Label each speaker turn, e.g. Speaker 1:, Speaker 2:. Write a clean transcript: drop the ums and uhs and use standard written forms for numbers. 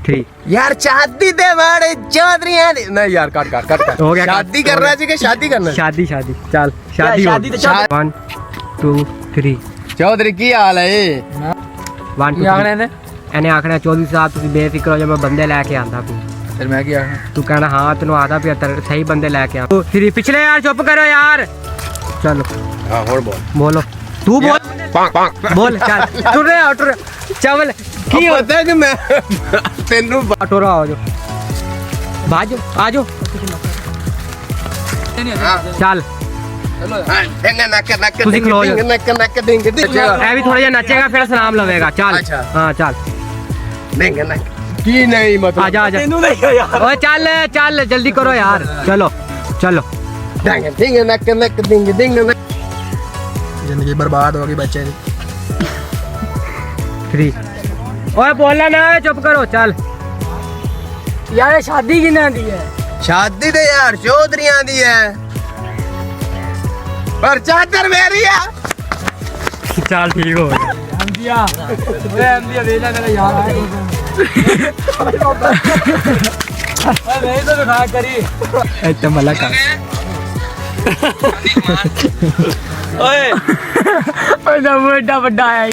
Speaker 1: 3
Speaker 2: यार शादी दे बड़े चौधरी नहीं यार काट काट काट
Speaker 1: हो गया,
Speaker 2: शादी कर रहा है कि शादी करना
Speaker 1: शादी शादी चल शादी
Speaker 3: शादी तो चल।
Speaker 1: 1 2 3
Speaker 2: चौधरी की हाल है
Speaker 1: 1 2 3 ਇਹਨੇ ਆਖਣਾ ਚੌਧਰੀ ਸਾਹਿਬ ਤੁਸੀਂ ਬੇਫਿਕਰ ਹੋ ਜਾ ਮੈਂ ਬੰਦੇ ਲੈ ਕੇ ਆਂਦਾ ਪਈ
Speaker 2: फिर मैं क्या
Speaker 1: ਤੂੰ ਕਹਿਣਾ ਹਾਂ ਤੈਨੂੰ ਆਦਾ ਪਿਆ ਸਹੀ ਬੰਦੇ ਲੈ ਕੇ ਆ ਫਿਰ ਪਿਛਲੇ ਯਾਰ ਚੁੱਪ ਕਰੋ ਯਾਰ ਚਲੋ
Speaker 2: हाँ और बोल
Speaker 1: ਬੋਲੋ ਤੂੰ ਬੋਲ ਬੋਲ ਚੱਲ ਟੁਰ ਰਿਹਾ ਟੁਰ ਚਾਵਲ ਕੀ ਹੋ
Speaker 2: पता है कि मैं तेनू
Speaker 1: ਟੋਰਾ ਆ ਜਾਓ ਬਾਜੋ ਆ ਜਾਓ ਚੱਲ ਤੁਸੀਂ ਖਲੋ ਜਾਓ। ਇਹ ਵੀ ਥੋੜਾ ਜਿਹਾ ਨੱਚੇਗਾ ਫਿਰ ਸਲਾਮ ਲਵੇਗਾ ਚੱਲ
Speaker 2: ਅੱਛਾ।
Speaker 1: ਹਾਂ ਚੱਲ
Speaker 2: की नहीं मतलब
Speaker 1: ਆ ਜਾ ਆ ਜਾ
Speaker 3: ਤੈਨੂੰ ਨਹੀਂ ਯਾਰ
Speaker 1: ਓਏ ਚੱਲ ਚੱਲ ਜਲਦੀ ਕਰੋ ਯਾਰ ਚਲੋ ਚਲੋ
Speaker 3: जिंदगी बर्बाद होगी बच्चे की
Speaker 1: 3 ਓਏ ਬੋਲਣਾ ਨਾ ਓਏ ਚੁੱਪ ਕਰੋ ਚੱਲ
Speaker 3: यार शादी किन्ना दी है
Speaker 2: शादी तो यार चौधरियां दी है पर चादर मेरी है
Speaker 1: ਚੱਲ ਠੀਕ ਹੋ ਗਿਆ
Speaker 3: अंदिया ओए अंदिया ले जा मेरा यार आए ओए नहीं तो दिखा करी
Speaker 1: ਇੱਥੇ ਮਲਕ ਆ
Speaker 3: ओए
Speaker 1: ਓਏ ਨਾ ਵੱਡਾ ਵੱਡਾ ਆਇਆ